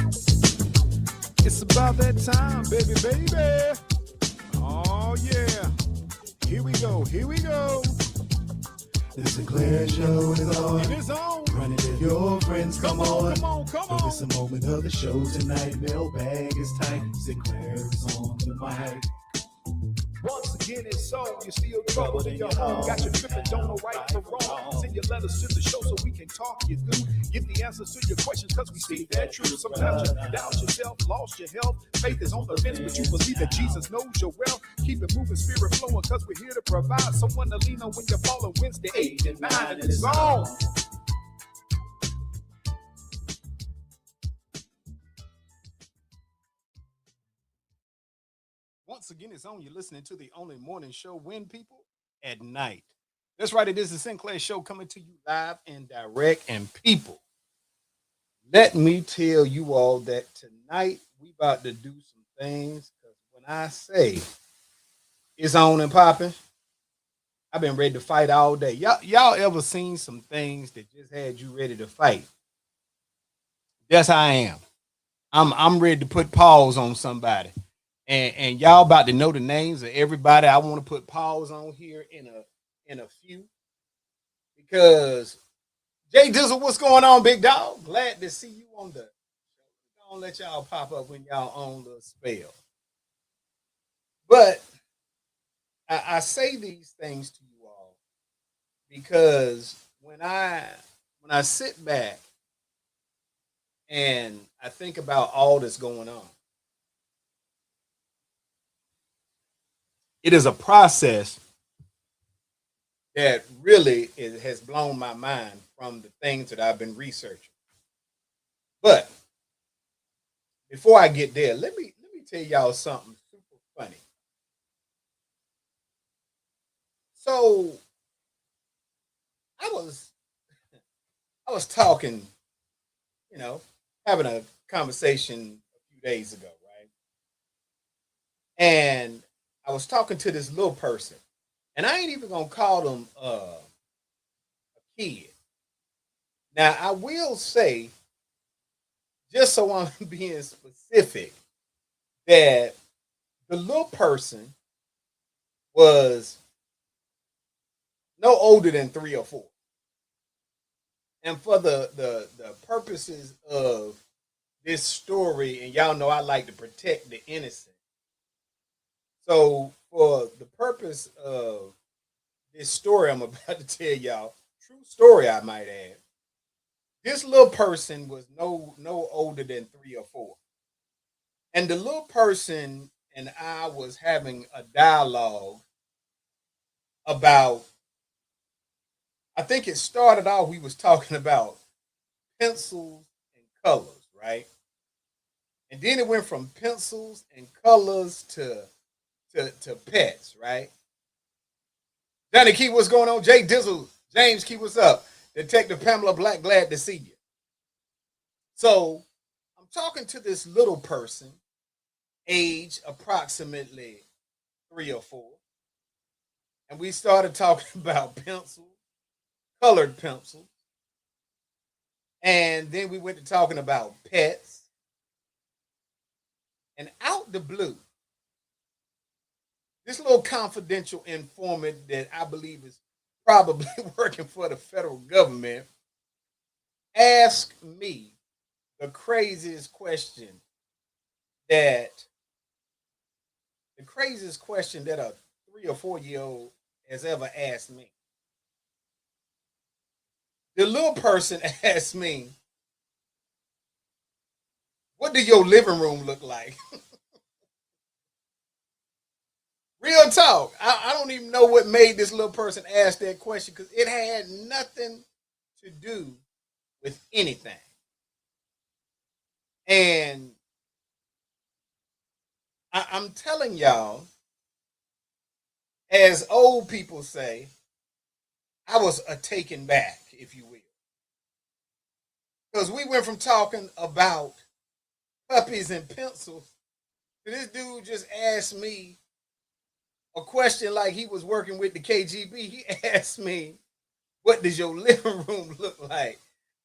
It's about that time, baby, baby. Oh, yeah. Here we go, here we go. The Sinclair Show is on. It is on. Run it with your friends, come on. Come on, come on. It's a moment of the show tonight. Mailbag is tight. Sinclair is on the mic. Once again, it's on. You're still troubled in your home. Got you tripping, don't know right from wrong. Send your letters to the show so we can talk you through. Give the answers to your questions because we see that truth. Sometimes you doubt yourself, lost your health. Faith is on the fence, but you believe that Jesus knows your wealth. Keep it moving, spirit flowing because we're here to provide someone to lean on when you're falling. Wednesday, 8 and 9, and it's on. Once again, it's on. You're listening to the only morning show when people at night. That's right. It is the Sinclair Show coming to you live and direct. And people, let me tell you all that tonight we about to do some things. Because when I say it's on and popping, I've been ready to fight all day. Y'all ever seen some things that just had you ready to fight? That's how I am. I'm ready to put pause on somebody. And y'all about to know the names of everybody. I want to put pause on here in a few because Jay Dizzle, what's going on, big dog? Glad to see you on the. Don't let y'all pop up when y'all on the spell. But I say these things to you all because when I sit back and I think about all that's going on. It is a process that really has blown my mind from the things that I've been researching. But before I get there, let me tell y'all something super funny. So I was talking, having a conversation a few days ago, right? And I was talking to this little person, and I ain't even gonna call them a kid. Now, I will say, just so I'm being specific, that the little person was no older than 3 or 4. And for the purposes of this story, and y'all know I like to protect the innocent. So, for the purpose of this story I'm about to tell y'all, true story I might add, this little person was no older than 3 or 4. And the little person and I was having a dialogue about, I think it started off, we was talking about pencils and colors, right? And then it went from pencils and colors to pets, right? Johnny Key, what's going on? Jay Dizzle, James Key, what's up? Detective Pamela Black, glad to see you. So I'm talking to this little person, age approximately 3 or 4, and we started talking about pencils, colored pencils, and then we went to talking about pets, and out the blue, this little confidential informant that I believe is probably working for the federal government asked me the craziest question that a 3 or 4 year old has ever asked me. The little person asked me, "What do your living room look like?" Real talk. I don't even know what made this little person ask that question because it had nothing to do with anything. And I'm telling y'all, as old people say, I was a taken back, if you will. Because we went from talking about puppies and pencils to this dude just asked me a question like he was working with the KGB. He asked me, "What does your living room look like?"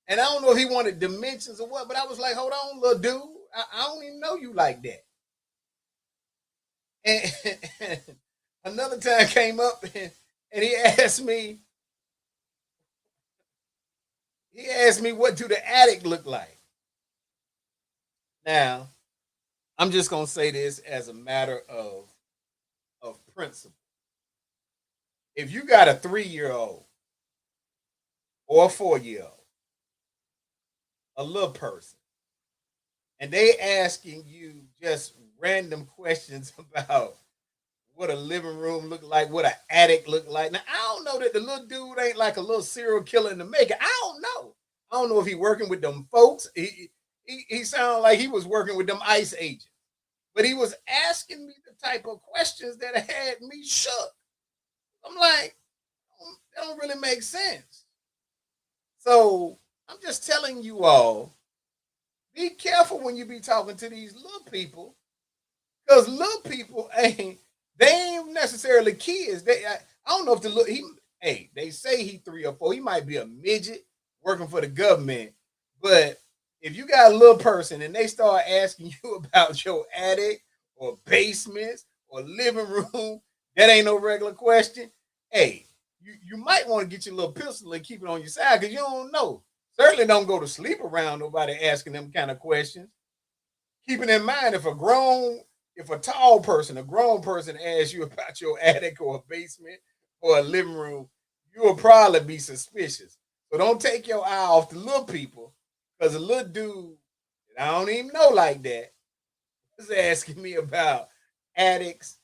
And I don't know if he wanted dimensions or what, but I was like, hold on, little dude. I don't even know you like that. And another time came up and he asked me, what do the attic look like? Now, I'm just gonna say this as a matter of principle. If you got a 3-year-old or a 4-year-old, a little person, and they asking you just random questions about what a living room look like, what an attic look like. Now I don't know that the little dude ain't like a little serial killer in the making. I don't know. I don't know if he working with them folks. He sounded like he was working with them ICE agents, but he was asking me the type of questions that had me shook. I'm like, that don't really make sense. So I'm just telling you all, be careful when you be talking to these little people, because little people ain't necessarily kids. I don't know if the little they say he 3 or 4. He might be a midget working for the government, but if you got a little person and they start asking you about your attic or basements or living room, that ain't no regular question. Hey, you might want to get your little pistol and keep it on your side because you don't know. Certainly don't go to sleep around nobody asking them kind of questions. Keeping in mind, if a tall person, a grown person asks you about your attic or a basement or a living room, you will probably be suspicious. So don't take your eye off the little people, because a little dude that I don't even know like that was asking me about attics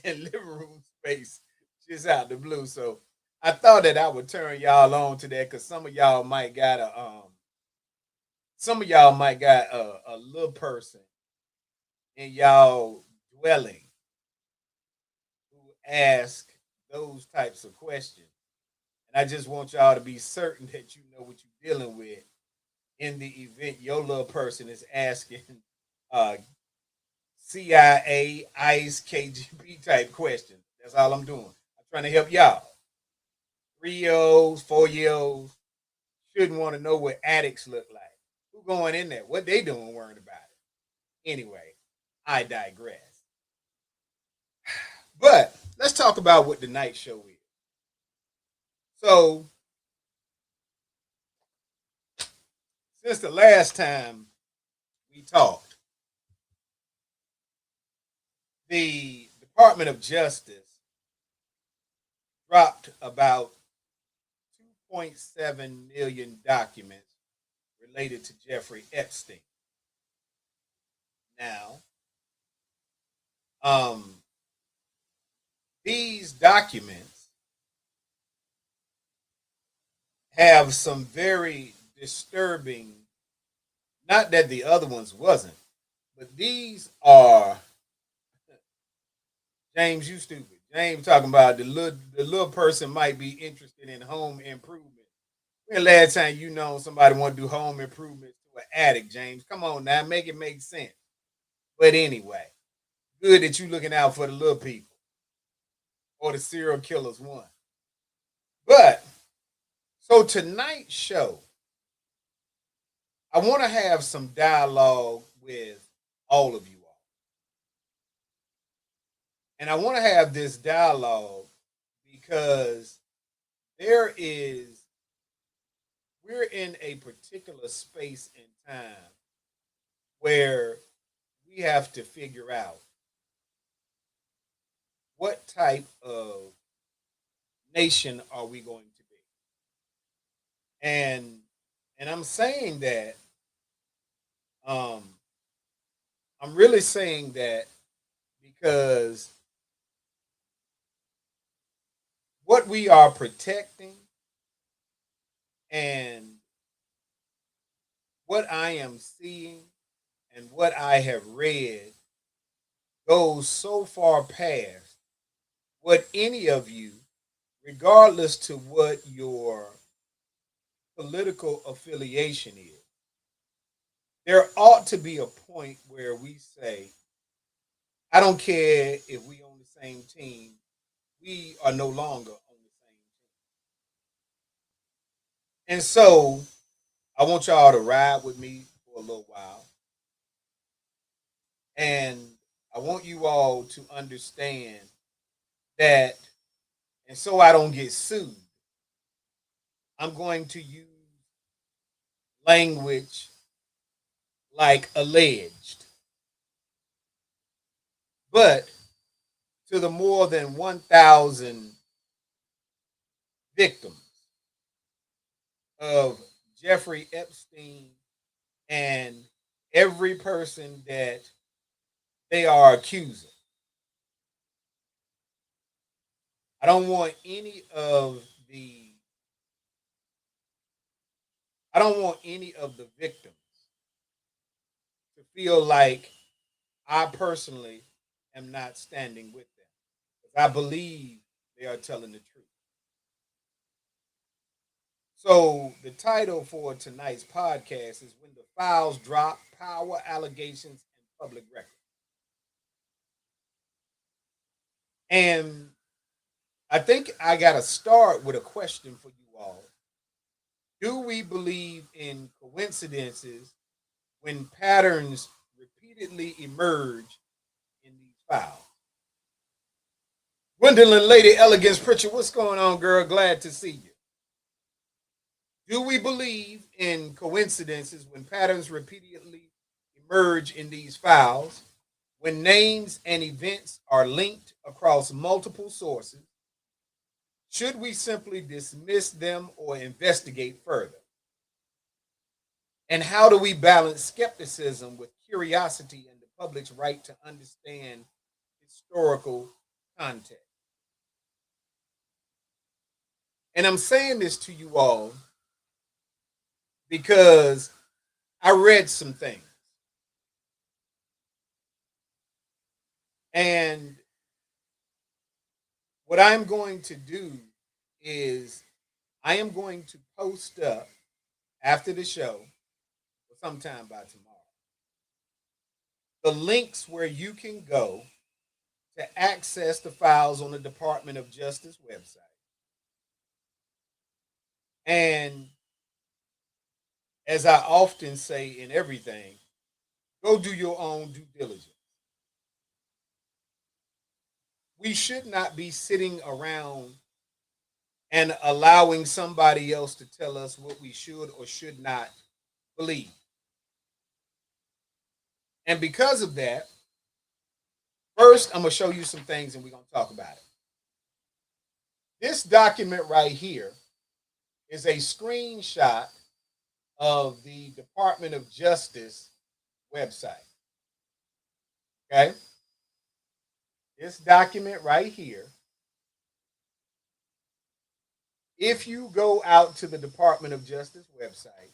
and living room space just out the blue. So I thought that I would turn y'all on to that because some of y'all might got a little person in y'all dwelling who ask those types of questions. And I just want y'all to be certain that you know what you're dealing with in the event your little person is asking uh, CIA, ICE, KGB type questions. That's all I'm doing. I'm trying to help y'all. 3 year olds, 4 year olds shouldn't want to know what addicts look like. Who going in there? What they doing worrying about it? Anyway, I digress. But let's talk about what the night show is. So, since the last time we talked, the Department of Justice dropped about 2.7 million documents related to Jeffrey Epstein. Now, um, these documents have some very disturbing, not that the other ones wasn't, but these are, James, you stupid. James talking about the little person might be interested in home improvement. When the last time you know somebody want to do home improvements to an attic, James? Come on now, make it make sense. But anyway, good that you looking out for the little people or the serial killers one. But so tonight's show, I want to have some dialogue with all of you all. And I want to have this dialogue because there is, we're in a particular space and time where we have to figure out what type of nation are we going to be. And I'm saying that, um I'm really saying that because what we are protecting and what I am seeing and what I have read goes so far past what any of you, regardless to what your political affiliation is, there ought to be a point where we say, I don't care if we on the same team, we are no longer on the same team. And so I want y'all to ride with me for a little while. And I want you all to understand that, and so I don't get sued, I'm going to use language like alleged. But to the more than 1,000 victims of Jeffrey Epstein and every person that they are accusing, I don't want any of the I don't want any of the victims to feel like I personally am not standing with them. Because I believe they are telling the truth. So the title for tonight's podcast is When the Files Drop, Power Allegations and Public Record. And I think I got to start with a question for you all. Do we believe in coincidences when patterns repeatedly emerge in these files? Gwendolyn Lady Elegance Pritchard, what's going on, girl? Glad to see you. Do we believe in coincidences when patterns repeatedly emerge in these files, when names and events are linked across multiple sources? Should we simply dismiss them or investigate further? And how do we balance skepticism with curiosity and the public's right to understand historical context? And I'm saying this to you all because I read some things. And what I'm going to do is I am going to post up after the show, or sometime by tomorrow, the links where you can go to access the files on the Department of Justice website. And as I often say in everything, go do your own due diligence. We should not be sitting around and allowing somebody else to tell us what we should or should not believe. And because of that, first, I'm going to show you some things and we're going to talk about it. This document right here is a screenshot of the Department of Justice website. Okay? This document right here, if you go out to the Department of Justice website,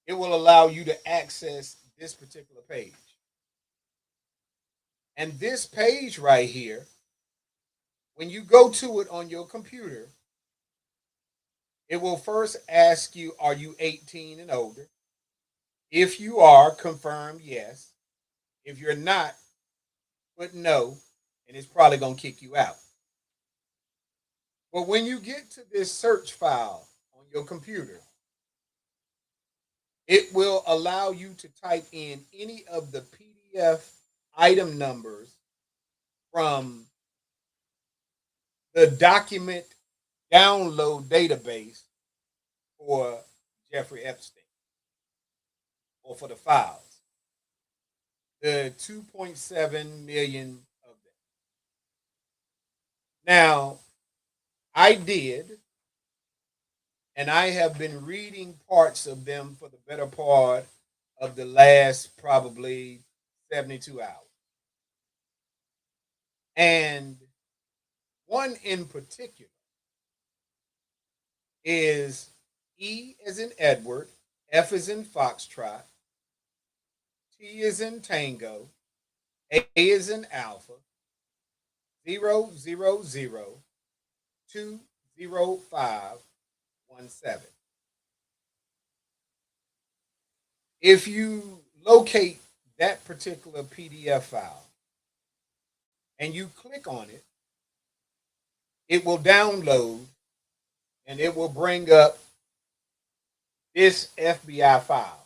it will allow you to access this particular page. And this page right here, when you go to it on your computer, it will first ask you, are you 18 and older? If you are, confirm yes. If you're not, put no, and it's probably going to kick you out. But when you get to this search file on your computer, it will allow you to type in any of the PDF item numbers from the document download database for Jeffrey Epstein or for the files, the 2.7 million of them. Now, I did, and I have been reading parts of them for the better part of the last probably 72 hours. And one in particular is E as in Edward, F as in Foxtrot, T as in Tango, A as in Alpha, 000-20517. If you locate that particular PDF file and you click on it, it will download and it will bring up this FBI file.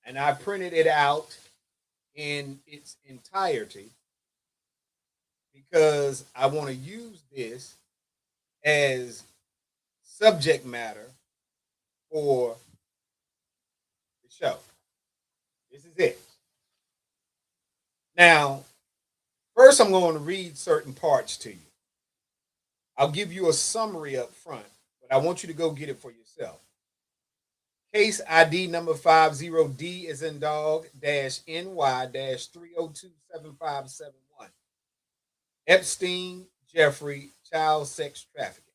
And I printed it out in its entirety because I want to use this as subject matter for the show. This is it. Now, first, I'm going to read certain parts to you. I'll give you a summary up front, but I want you to go get it for yourself. Case ID number 50D is in dog dash NY dash 3027571. Epstein Jeffrey child sex trafficking.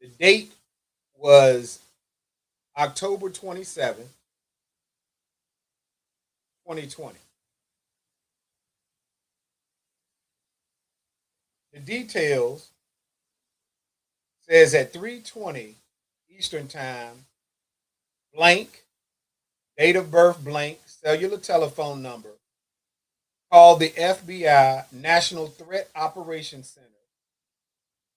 The date was October 27, 2020. The details says at 3:20 Eastern Time, blank, date of birth blank, cellular telephone number, called the FBI National Threat Operations Center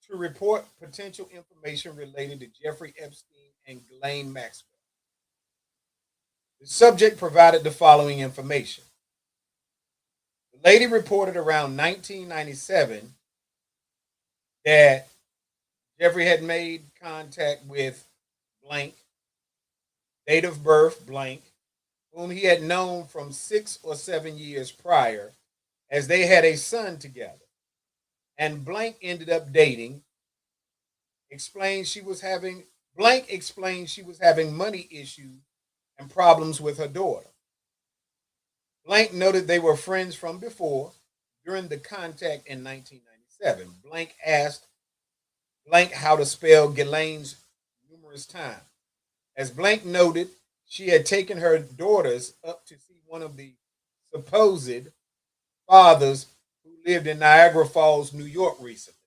to report potential information related to Jeffrey Epstein and Ghislaine Maxwell. The subject provided the following information. The lady reported around 1997 that Jeffrey had made contact with blank, date of birth blank, whom he had known from 6 or 7 years prior, as they had a son together. And blank ended up dating, explained she was having money issues and problems with her daughter. Blank noted they were friends from before during the contact in 1997. Blank asked blank how to spell Ghislaine's numerous times. As blank noted, she had taken her daughters up to see one of the supposed fathers who lived in Niagara Falls, New York recently.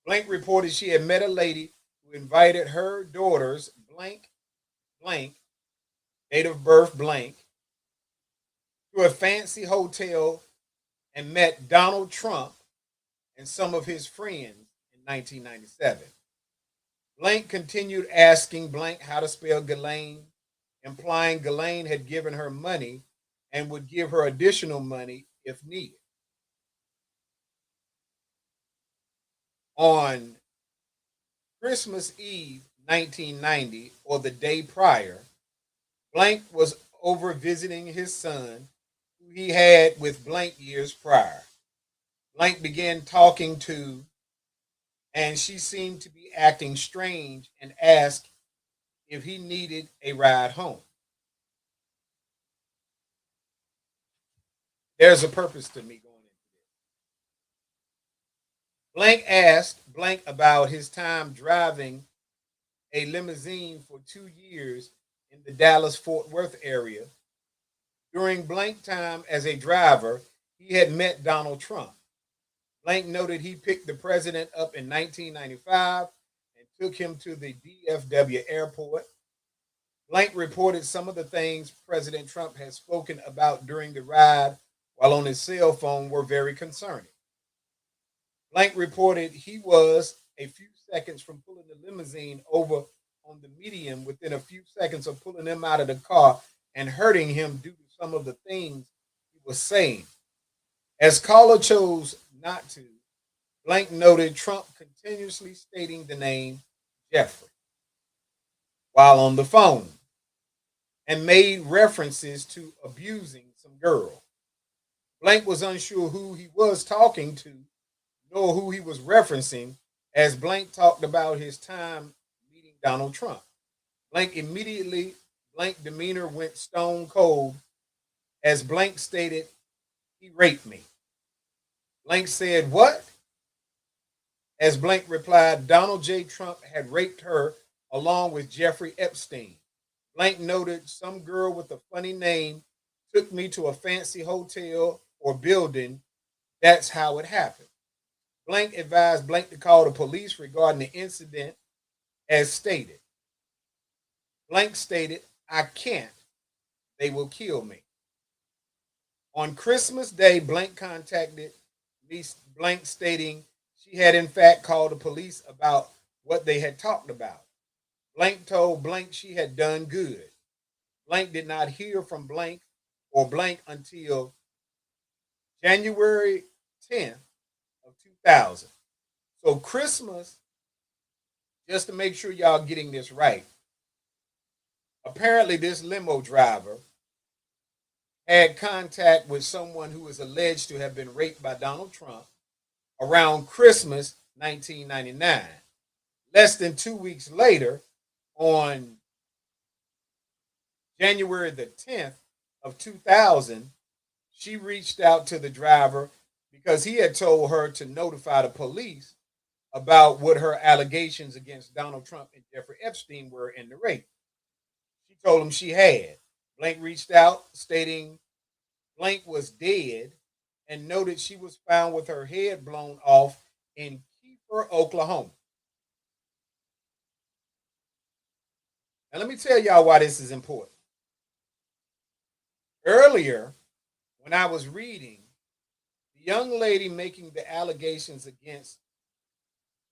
Blank reported she had met a lady who invited her daughters, blank, date of birth blank, to a fancy hotel and met Donald Trump and some of his friends in 1997. Blank continued asking blank how to spell Ghislaine, implying Ghislaine had given her money and would give her additional money if needed. On Christmas Eve 1990, or the day prior, blank was over visiting his son, who he had with blank years prior. Blank began talking to, and she seemed to be acting strange and asked if he needed a ride home. There's a purpose to me going into this. Blank asked blank about his time driving a limousine for 2 years in the Dallas Fort Worth area. During blank time as a driver, he had met Donald Trump. Blank noted he picked the president up in 1995 and took him to the DFW airport. Blank reported some of the things President Trump had spoken about during the ride while on his cell phone were very concerning. Blank reported he was a few seconds from pulling the limousine over on the median within a few seconds of pulling him out of the car and hurting him due to some of the things he was saying. As caller chose not to, blank noted Trump continuously stating the name Jeffrey while on the phone and made references to abusing some girl. Blank was unsure who he was talking to nor who he was referencing as blank talked about his time meeting Donald Trump. Blank demeanor went stone cold as blank stated, he raped me. Blank said, what? As blank replied, Donald J. Trump had raped her along with Jeffrey Epstein. Blank noted some girl with a funny name took me to a fancy hotel or building. That's how it happened. Blank advised blank to call the police regarding the incident as stated. Blank stated, I can't. They will kill me. On Christmas Day, blank contacted me, blank stating She had, in fact, called the police about what they had talked about. Blank told Blank she had done good. Blank did not hear from Blank or Blank until January 10th of 2000. So Christmas, just to make sure y'all getting this right, apparently this limo driver had contact with someone who is alleged to have been raped by Donald Trump around Christmas 1999. Less than 2 weeks later, on January the 10th of 2000, she reached out to the driver because he had told her to notify the police about what her allegations against Donald Trump and Jeffrey Epstein were in the rape. She told him she had. Blank reached out stating Blank was dead and noted she was found with her head blown off in Kiefer, Oklahoma. Now, let me tell y'all why this is important. Earlier, when I was reading, the young lady making the allegations against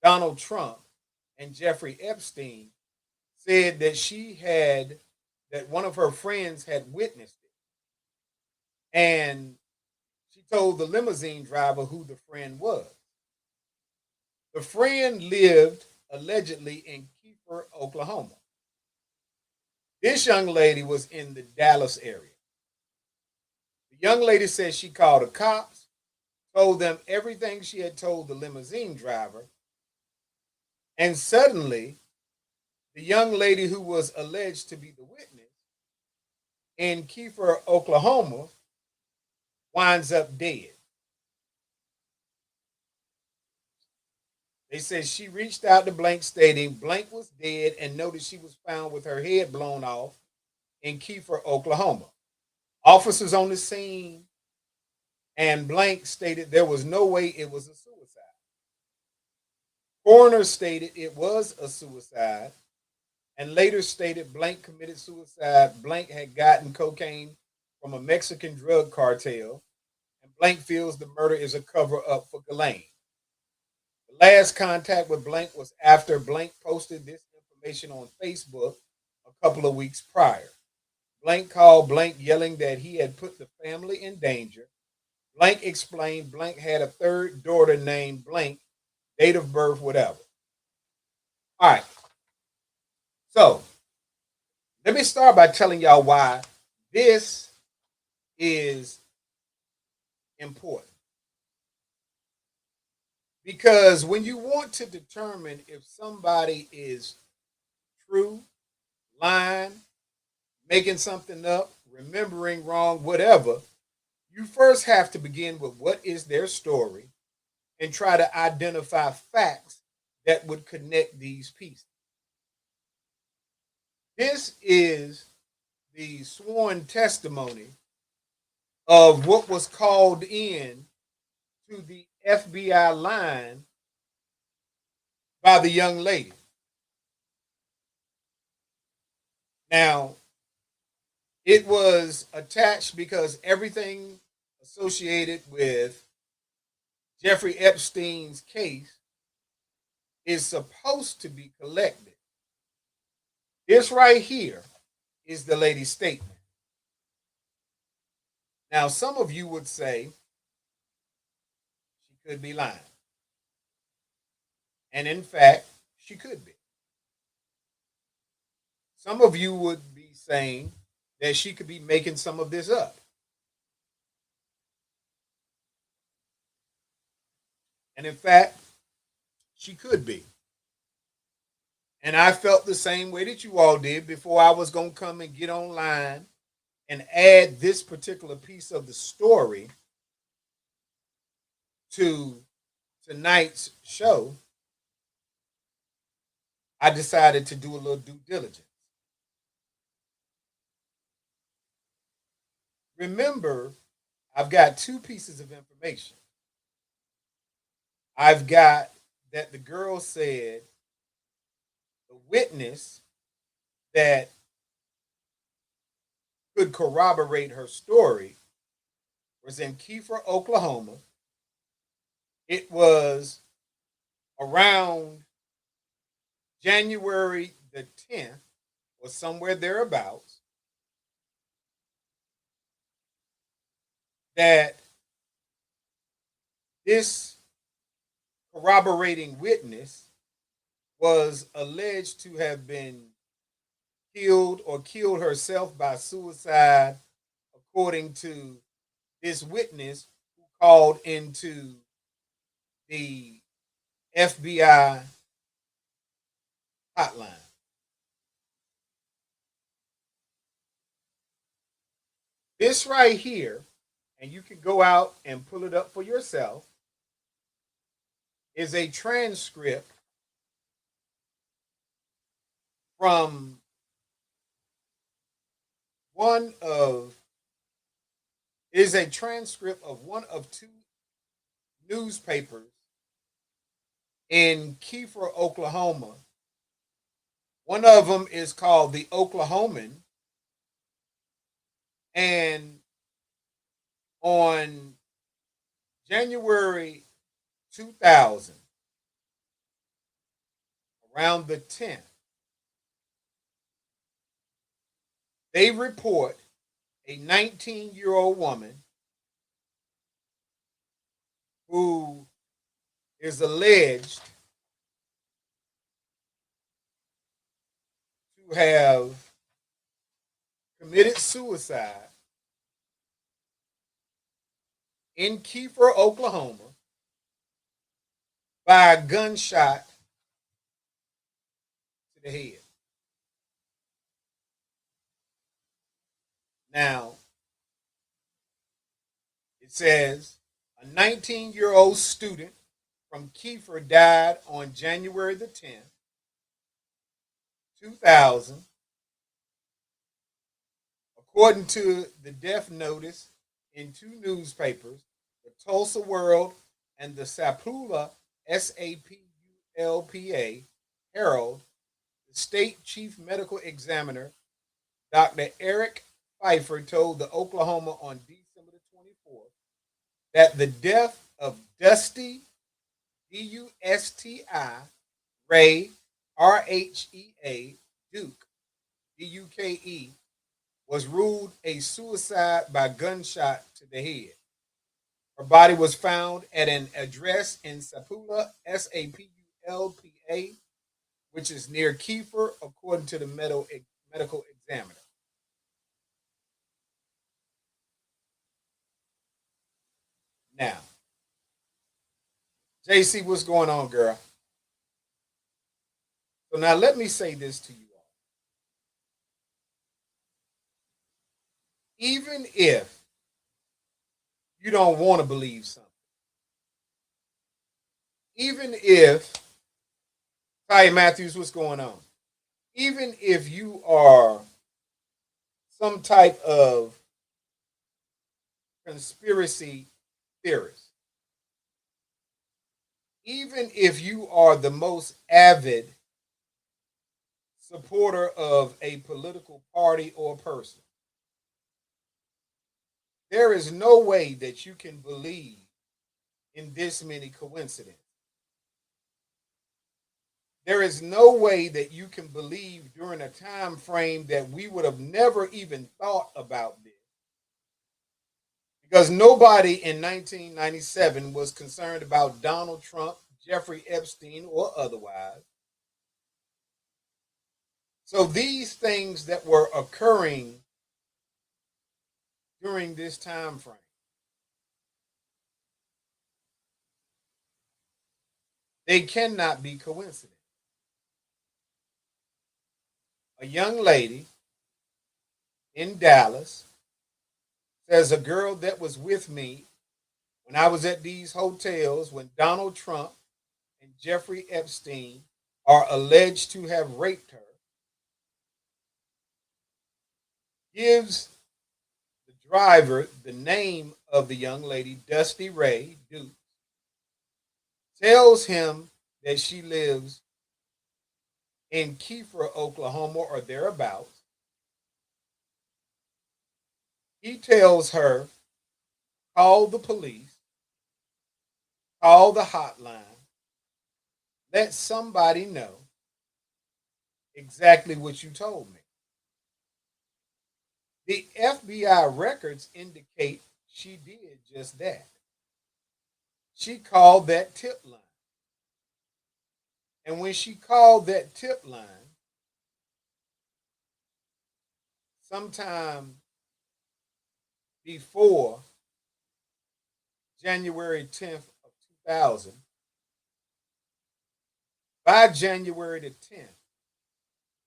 Donald Trump and Jeffrey Epstein said that one of her friends had witnessed it. And she told the limousine driver who the friend was. The friend lived allegedly in Kiefer, Oklahoma. This young lady was in the Dallas area. The young lady said she called the cops, told them everything she had told the limousine driver, and suddenly the young lady who was alleged to be the witness in Kiefer, Oklahoma, winds up dead. They said she reached out to Blank stating Blank was dead and noted she was found with her head blown off in Kiefer, Oklahoma. Officers on the scene and Blank stated there was no way it was a suicide. Coroner stated it was a suicide and later stated Blank committed suicide. Blank had gotten cocaine from a Mexican drug cartel, and Blank feels the murder is a cover up for Ghislaine. The last contact with Blank was after Blank posted this information on Facebook a couple of weeks prior. Blank called Blank yelling that he had put the family in danger. Blank explained Blank had a third daughter named Blank, date of birth, whatever. All right. So let me start by telling y'all why this is important. Because when you want to determine if somebody is true, lying, making something up, remembering wrong, whatever, you first have to begin with what is their story and try to identify facts that would connect these pieces. This is the sworn testimony of what was called in to the FBI line by the young lady. Now, it was attached because everything associated with Jeffrey Epstein's case is supposed to be collected. This right here is the lady's statement. Now, some of you would say she could be lying. And in fact, she could be. Some of you would be saying that she could be making some of this up. And in fact, she could be. And I felt the same way that you all did before I was going to come and get online and add this particular piece of the story to tonight's show. I decided to do a little due diligence. Remember, I've got two pieces of information. I've got that the girl said the witness that could corroborate her story was in Kiefer, Oklahoma. It was around January the 10th or somewhere thereabouts that this corroborating witness was alleged to have been killed or killed herself by suicide, according to this witness who called into the FBI hotline. This right here, and you can go out and pull it up for yourself, is a transcript from one of is a transcript of one of two newspapers in Kiefer, Oklahoma. One of them is called the Oklahoman, and on January 2000, around the 10th, they report a 19-year-old woman who is alleged to have committed suicide in Kiefer, Oklahoma, by a gunshot to the head. Now, it says a 19-year-old student from Kiefer died on January the 10th, 2000. According to the death notice in two newspapers, the Tulsa World and the Sapulpa, SAPULPA Herald, the state chief medical examiner, Dr. Eric Pfeiffer, told the Oklahoma on December the 24th that the death of Dusty, D-U-S-T-I, Ray, R-H-E-A, Duke, D-U-K-E, was ruled a suicide by gunshot to the head. Her body was found at an address in Sapulpa, S-A-P-U-L-P-A, which is near Kiefer, according to the medical examiner. Now, JC, what's going on, girl? So now let me say this to you all. Even if you don't want to believe something, even if, Ty Matthews, what's going on? Even if you are some type of conspiracy theorist, even if you are the most avid supporter of a political party or person, there is no way that you can believe in this many coincidences. There is no way that you can believe during a time frame that we would have never even thought about this. Because nobody in 1997 was concerned about Donald Trump, Jeffrey Epstein, or otherwise. So these things that were occurring during this time frame, they cannot be coincidence. A young lady in Dallas says a girl that was with me when I was at these hotels when Donald Trump and Jeffrey Epstein are alleged to have raped her, gives the driver the name of the young lady, Dusty Ray Duke, tells him that she lives in Kiefer, Oklahoma, or thereabouts. He tells her, call the police, call the hotline, let somebody know exactly what you told me. The FBI records indicate she did just that. She called that tip line. And when she called that tip line, sometime before January 10th of 2000, by January the 10th,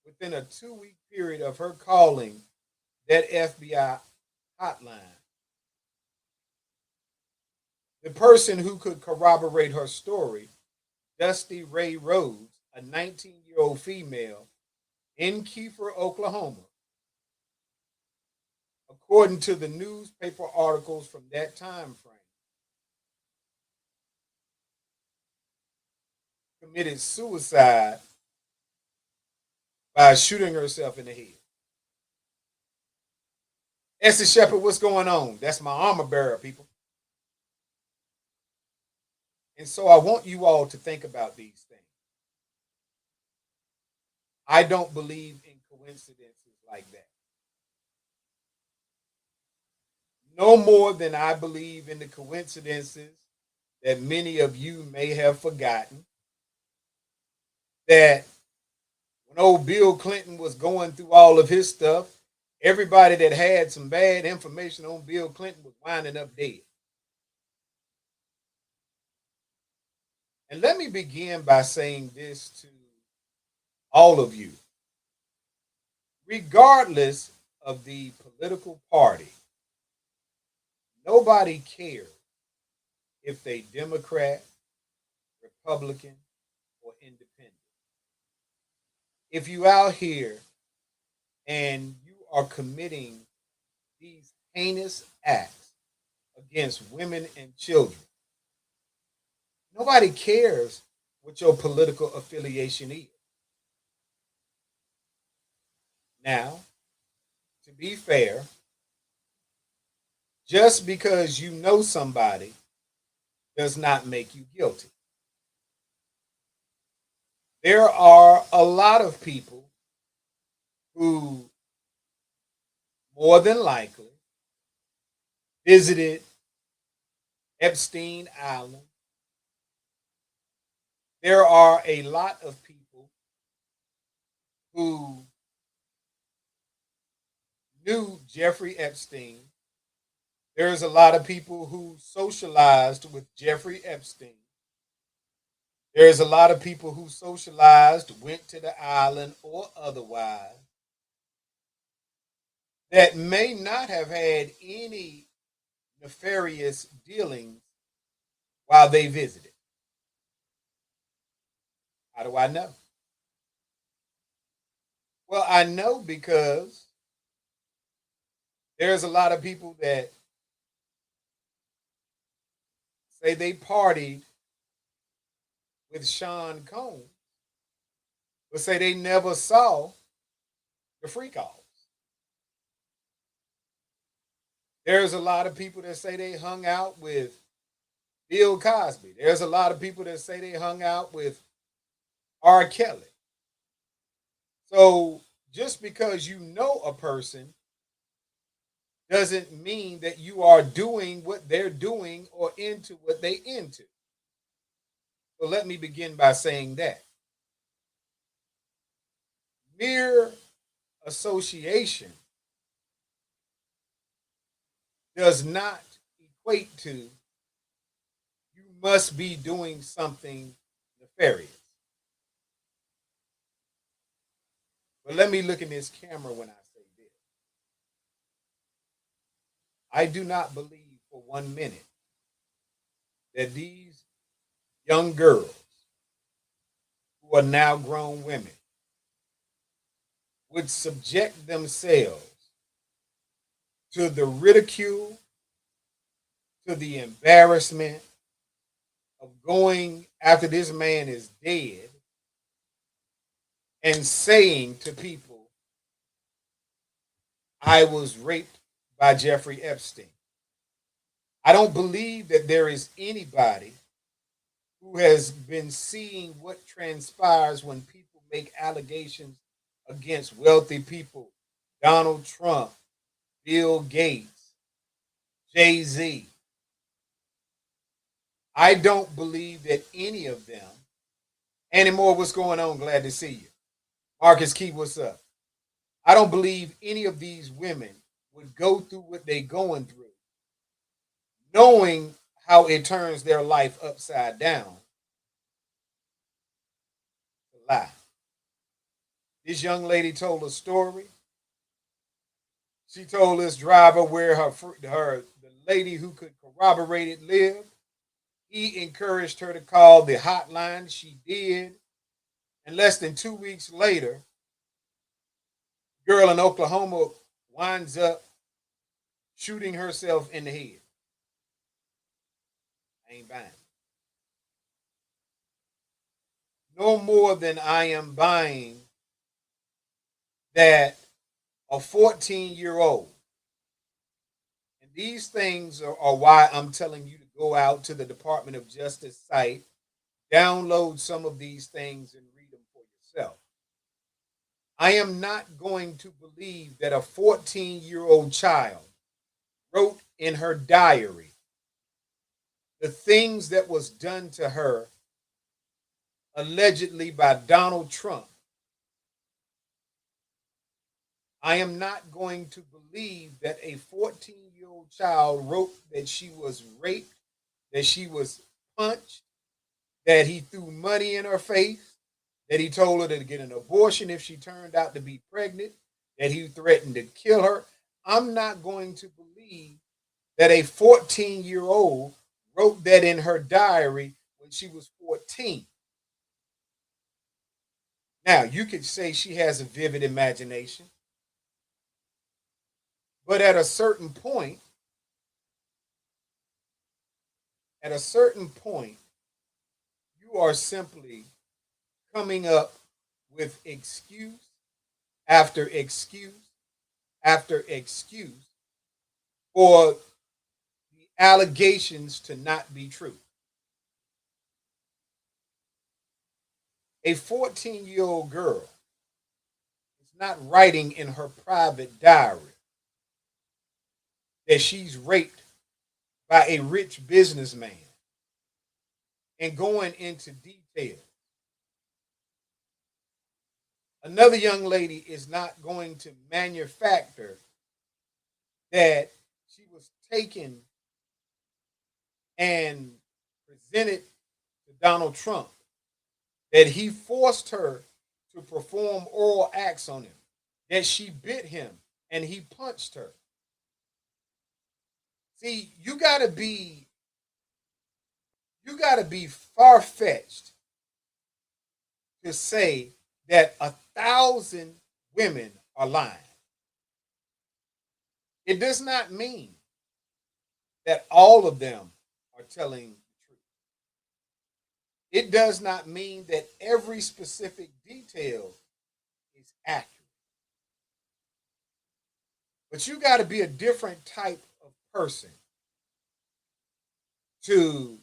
within a 2-week period of her calling that FBI hotline, the person who could corroborate her story, Dusty Ray Rhodes, a 19-year-old female in Kiefer, Oklahoma, according to the newspaper articles from that time frame, committed suicide by shooting herself in the head. Essie Shepherd, what's going on? That's my armor bearer, people. And so I want you all to think about these things. I don't believe in coincidences like that. No more than I believe in the coincidences that many of you may have forgotten. That when old Bill Clinton was going through all of his stuff, everybody that had some bad information on Bill Clinton was winding up dead. And let me begin by saying this to all of you. Regardless of the political party, nobody cares if they Democrat, Republican, or independent. If you out here and you are committing these heinous acts against women and children, nobody cares what your political affiliation is. Now, to be fair, just because you know somebody does not make you guilty. There are a lot of people who more than likely visited Epstein Island. There are a lot of people who knew Jeffrey Epstein. There's a lot of people who socialized with Jeffrey Epstein. There's a lot of people who socialized, went to the island or otherwise, that may not have had any nefarious dealings while they visited. How do I know? Well, I know because there's a lot of people that say they partied with Sean Combs, but say they never saw the freak offs. There's a lot of people that say they hung out with Bill Cosby. There's a lot of people that say they hung out with R. Kelly. So just because you know a person doesn't mean that you are doing what they're doing or into what they into. So let me begin by saying that mere association does not equate to you must be doing something nefarious. But let me look in this camera when I say this. I do not believe for 1 minute that these young girls who are now grown women would subject themselves to the ridicule, to the embarrassment of going after this man is dead and saying to people, I was raped by Jeffrey Epstein. I don't believe that there is anybody who has been seeing what transpires when people make allegations against wealthy people, Donald Trump, Bill Gates, Jay-Z. I don't believe that any of them, anymore, what's going on? Glad to see you. Marcus Key, what's up? I don't believe any of these women would go through what they're going through, knowing how it turns their life upside down. To lie. This young lady told a story. She told this driver where the lady who could corroborate it lived. He encouraged her to call the hotline. She did. And less than 2 weeks later, girl in Oklahoma winds up shooting herself in the head. I ain't buying. No more than I am buying that a 14-year-old, and these things are why I'm telling you to go out to the Department of Justice site, download some of these things and read them for yourself. I am not going to believe that a 14-year-old child wrote in her diary the things that was done to her allegedly by Donald Trump. I am not going to believe that a 14-year-old child wrote that she was raped, that she was punched, that he threw money in her face, that he told her to get an abortion if she turned out to be pregnant, that he threatened to kill her. I'm not going to believe that a 14-year-old wrote that in her diary when she was 14. Now, you could say she has a vivid imagination, but at a certain point, you are simply coming up with excuse after excuse after excuse for the allegations to not be true. A 14-year-old girl is not writing in her private diary that she's raped by a rich businessman and going into detail. Another young lady is not going to manufacture that she was taken and presented to Donald Trump, that he forced her to perform oral acts on him, that she bit him and he punched her. See, you gotta be far-fetched to say that 1,000 women are lying. It does not mean that all of them are telling the truth. It does not mean that every specific detail is accurate. But you got to be a different type of person to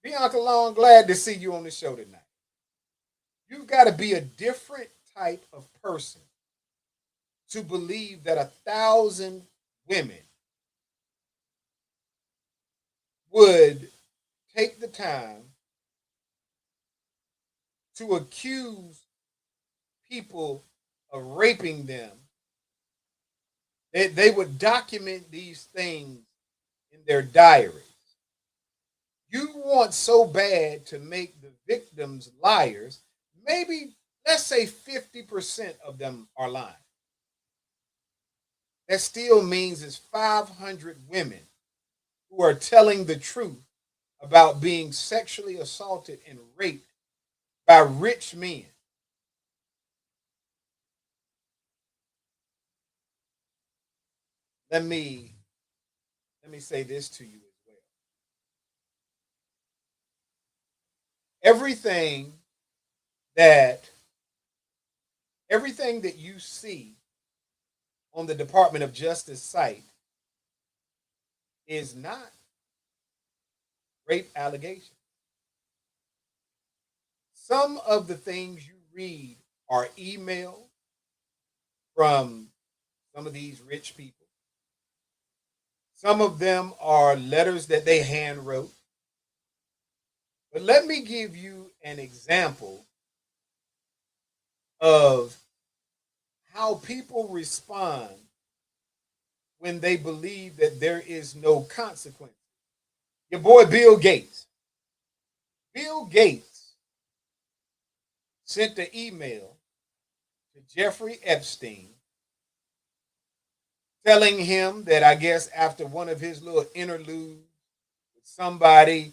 Bianca Long, glad to see you on the show tonight. You've got to be a different type of person to believe that 1,000 women would take the time to accuse people of raping them. They would document these things in their diaries. You want so bad to make the victims liars. Maybe, let's say 50% of them are lying. That still means it's 500 women who are telling the truth about being sexually assaulted and raped by rich men. Let me say this to you as well. Everything that you see on the Department of Justice site is not rape allegations. Some of the things you read are email from some of these rich people. Some of them are letters that they hand wrote. But let me give you an example of how people respond when they believe that there is no consequence. Your boy Bill Gates. Bill Gates sent an email to Jeffrey Epstein telling him that, I guess, after one of his little interludes with somebody,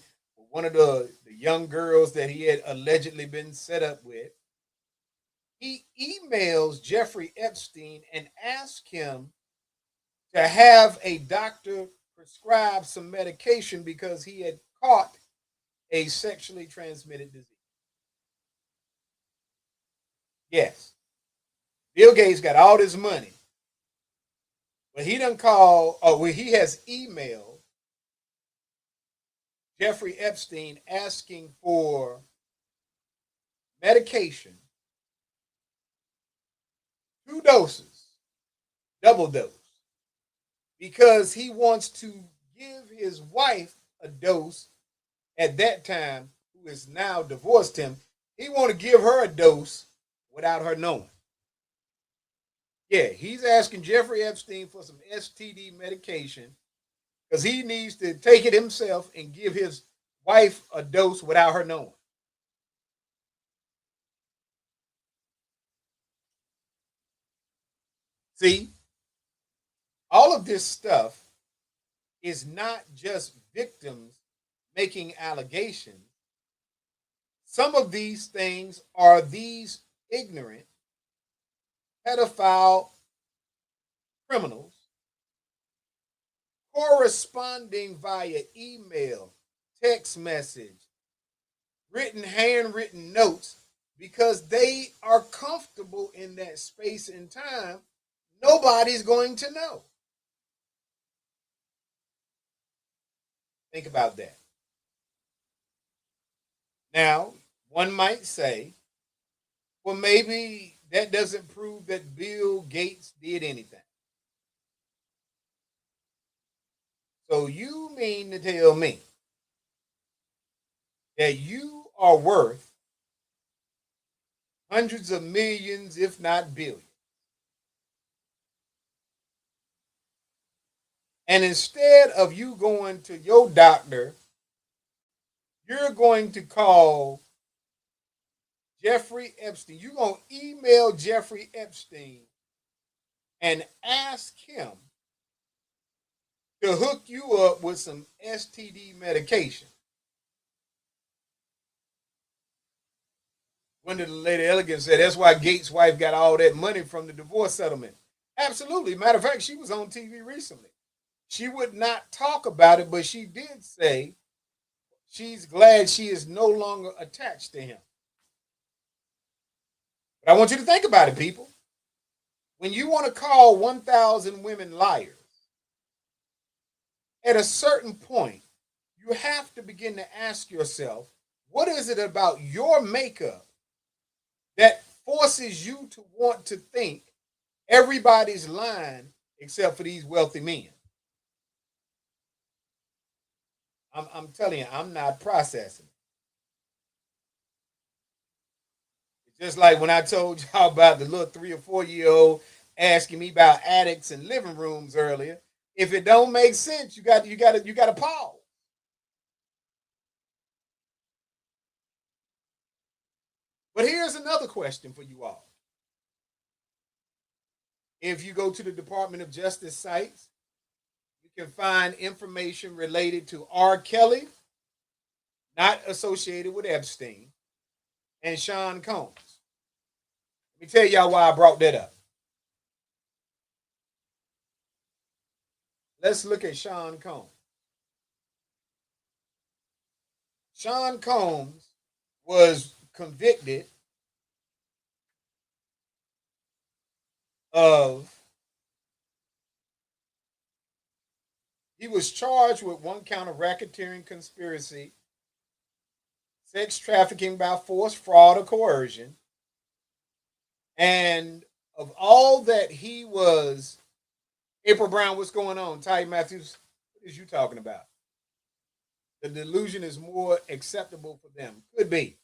one of the young girls that he had allegedly been set up with, he emails Jeffrey Epstein and asks him to have a doctor prescribe some medication because he had caught a sexually transmitted disease. Yes, Bill Gates got all this money, but he done call, or well, he has emailed Jeffrey Epstein asking for medication, 2 doses, double dose, because he wants to give his wife a dose at that time, who is now divorced him. He want to give her a dose without her knowing. Yeah, he's asking Jeffrey Epstein for some STD medication because he needs to take it himself and give his wife a dose without her knowing. See, all of this stuff is not just victims making allegations. Some of these things are these ignorant pedophile criminals corresponding via email, text message, handwritten notes, because they are comfortable in that space and time. Nobody's going to know. Think about that. Now, one might say, well, maybe that doesn't prove that Bill Gates did anything. So you mean to tell me that you are worth hundreds of millions, if not billions, and instead of you going to your doctor, you're going to call Jeffrey Epstein. You're going to email Jeffrey Epstein and ask him to hook you up with some STD medication. When did the Lady Elegant say that's why Gates' wife got all that money from the divorce settlement? Absolutely. Matter of fact, she was on TV recently. She would not talk about it, but she did say she's glad she is no longer attached to him. But I want you to think about it, people. When you want to call 1,000 women liars, at a certain point, you have to begin to ask yourself, what is it about your makeup that forces you to want to think everybody's lying except for these wealthy men? I'm telling you, I'm not processing. It's just like when I told y'all about the little 3 or 4 year old asking me about attics and living rooms earlier. If it don't make sense, you got to pause. But here's another question for you all. If you go to the Department of Justice sites, you can find information related to R. Kelly, not associated with Epstein, and Sean Combs. Let me tell y'all why I brought that up. Let's look at Sean Combs. Sean Combs was convicted of He was charged with one count of racketeering conspiracy, sex trafficking by force, fraud, or coercion. And of all that he was, April Brown, what's going on? Ty Matthews, what is you talking about? The delusion is more acceptable for them. Could be.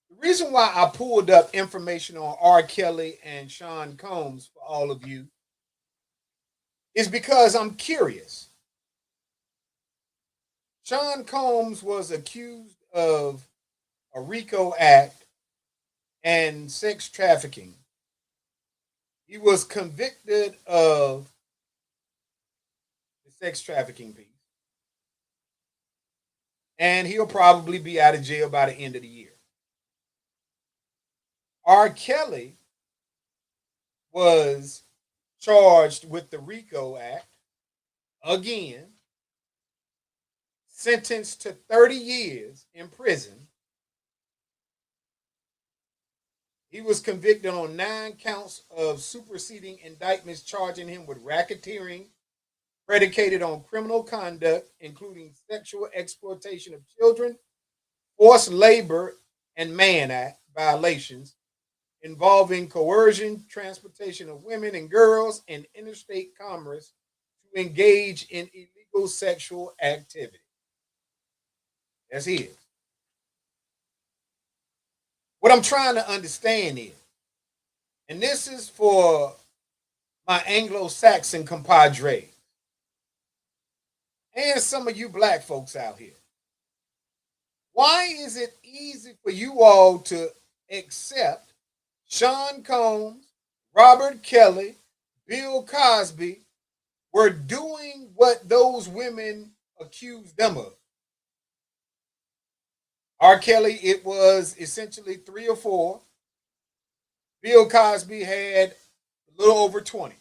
The reason why I pulled up information on R. Kelly and Sean Combs for all of you is because I'm curious. Sean Combs was accused of a RICO Act and sex trafficking. He was convicted of the sex trafficking piece. And he'll probably be out of jail by the end of the year. R. Kelly was charged with the RICO Act again, sentenced to 30 years in prison. He was convicted on 9 counts of superseding indictments charging him with racketeering predicated on criminal conduct, including sexual exploitation of children, forced labor, and Mann Act violations involving coercion, transportation of women and girls, and interstate commerce to engage in illegal sexual activity. That's it. What I'm trying to understand is, and this is for my Anglo-Saxon compadres and some of you black folks out here. Why is it easy for you all to accept Sean Combs, Robert Kelly, Bill Cosby were doing what those women accused them of? R. Kelly, it was essentially 3 or 4. Bill Cosby had a little over 20.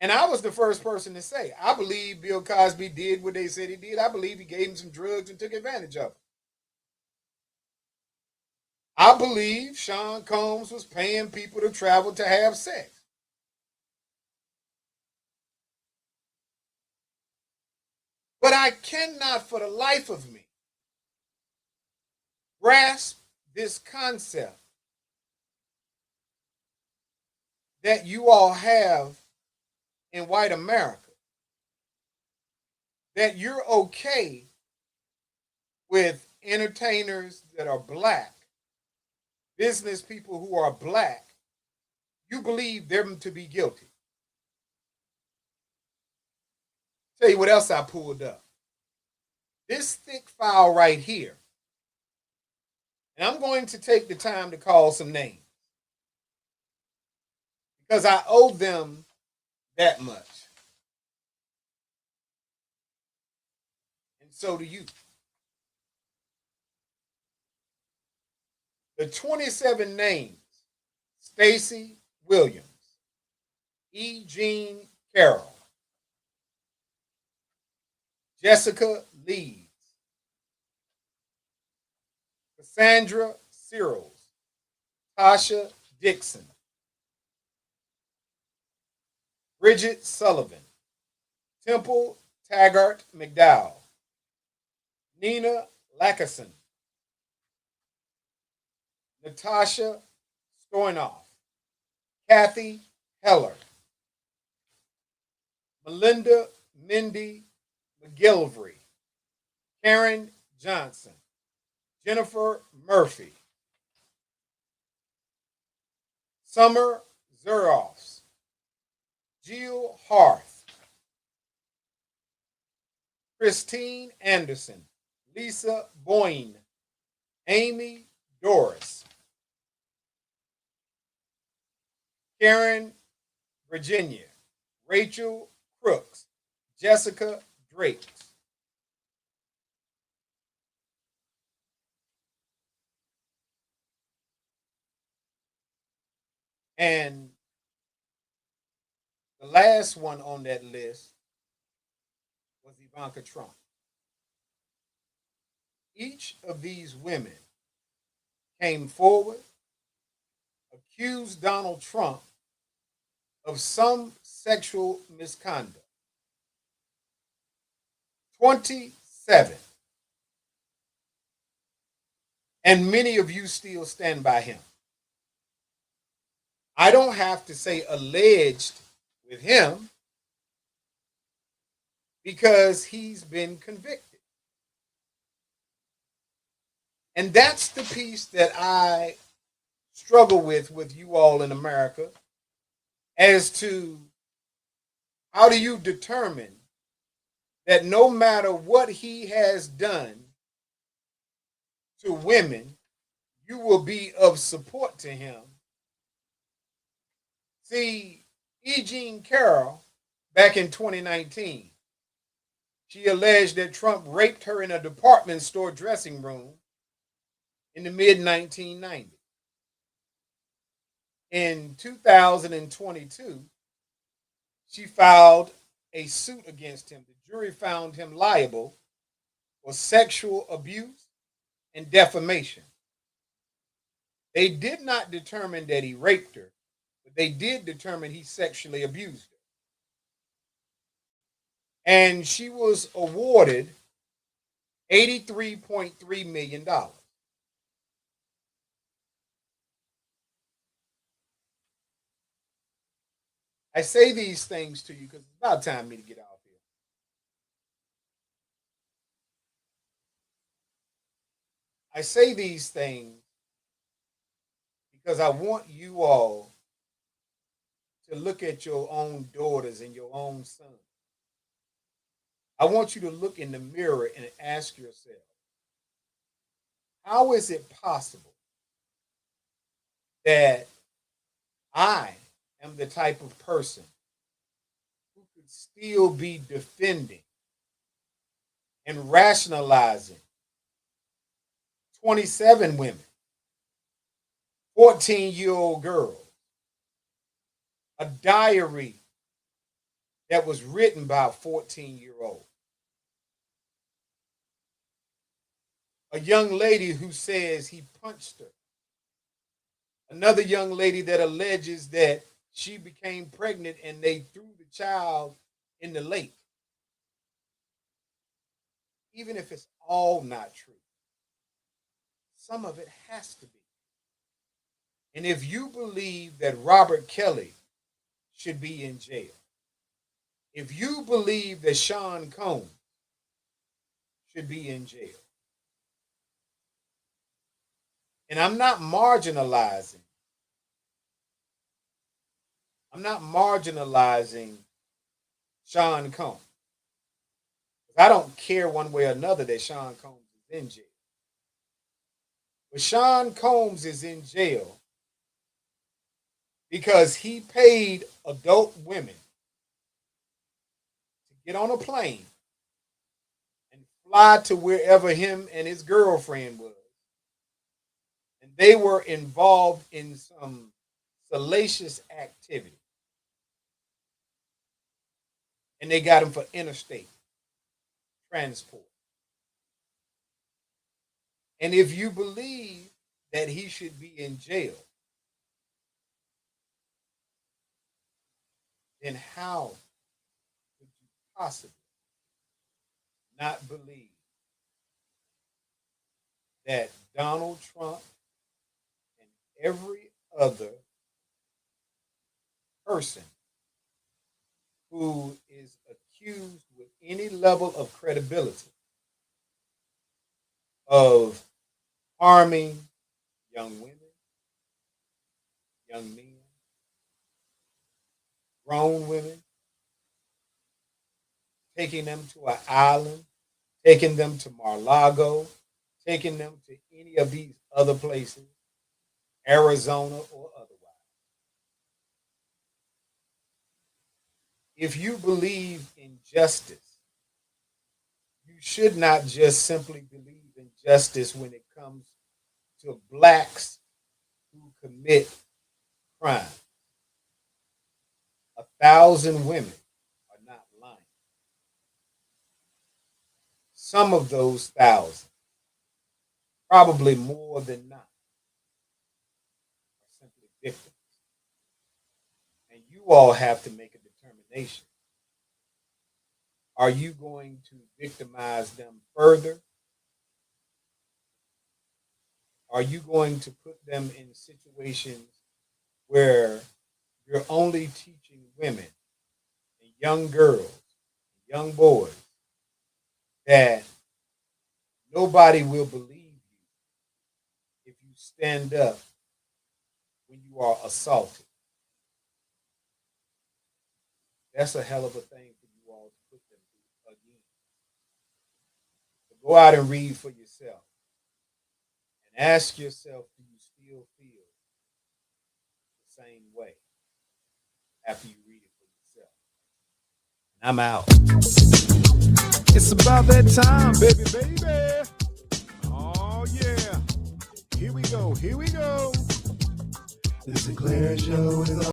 And I was the first person to say, I believe Bill Cosby did what they said he did. I believe he gave him some drugs and took advantage of it. I believe Sean Combs was paying people to travel to have sex. But I cannot for the life of me grasp this concept that you all have in white America, that you're okay with entertainers that are black, business people who are black, you believe them to be guilty. Tell you what else I pulled up. This thick file right here. And I'm going to take the time to call some names because I owe them that much. And so do you. The 27 names: Stacey Williams, E. Jean Carroll, Jessica Leeds, Cassandra Searles, Tasha Dixon, Bridget Sullivan, Temple Taggart McDowell, Nina Lackerson, Natasha Stoynoff, Kathy Heller, Melinda Mindy McGilvery, Karen Johnson, Jennifer Murphy, Summer Zuroffs, Jill Harth, Christine Anderson, Lisa Boyne, Amy Doris, Karen Virginia, Rachel Crooks, Jessica Drake. And the last one on that list was Ivanka Trump. Each of these women came forward, accused Donald Trump of some sexual misconduct. 27. And many of you still stand by him. I don't have to say alleged with him because he's been convicted. And that's the piece that I struggle with you all in America as to how do you determine that no matter what he has done to women, you will be of support to him. See, E. Jean Carroll, back in 2019, she alleged that Trump raped her in a department store dressing room in the mid 1990s. In 2022, she filed a suit against him. The jury found him liable for sexual abuse and defamation. They did not determine that he raped her, but they did determine he sexually abused her. And she was awarded $83.3 million. I say these things to you because it's about time for me to get off here. I say these things because I want you all to look at your own daughters and your own sons. I want you to look in the mirror and ask yourself, how is it possible that I am the type of person who could still be defending and rationalizing 27 women, 14-year-old girls, a diary that was written by a 14-year-old, a young lady who says he punched her, another young lady that alleges that she became pregnant and they threw the child in the lake. Even if it's all not true, some of it has to be. And if you believe that Robert Kelly should be in jail, if you believe that Sean Combs should be in jail, and I'm not marginalizing Sean Combs. I don't care one way or another that Sean Combs is in jail. But Sean Combs is in jail because he paid adult women to get on a plane and fly to wherever him and his girlfriend was. And they were involved in some salacious activity. And they got him for interstate transport. And if you believe that he should be in jail, then how could you possibly not believe that Donald Trump and every other person who is accused with any level of credibility of harming young women, young men, grown women, taking them to an island, taking them to Mar-a-Lago, taking them to any of these other places, Arizona or otherwise. If you believe in justice, you should not just simply believe in justice when it comes to blacks who commit crime. 1,000 women are not lying. Some of those thousands, probably more than not, are simply victims. And you all have to make a determination. Are you going to victimize them further? Are you going to put them in situations where you're only teaching women and young girls, young boys, that nobody will believe you if you stand up when you are assaulted? That's a hell of a thing for you all to put them through again. So go out and read for yourself and ask yourself, do you still feel the same way after you read it for yourself? And I'm out. It's about that time, baby, baby. Oh, yeah. Here we go. The Sinclair Show is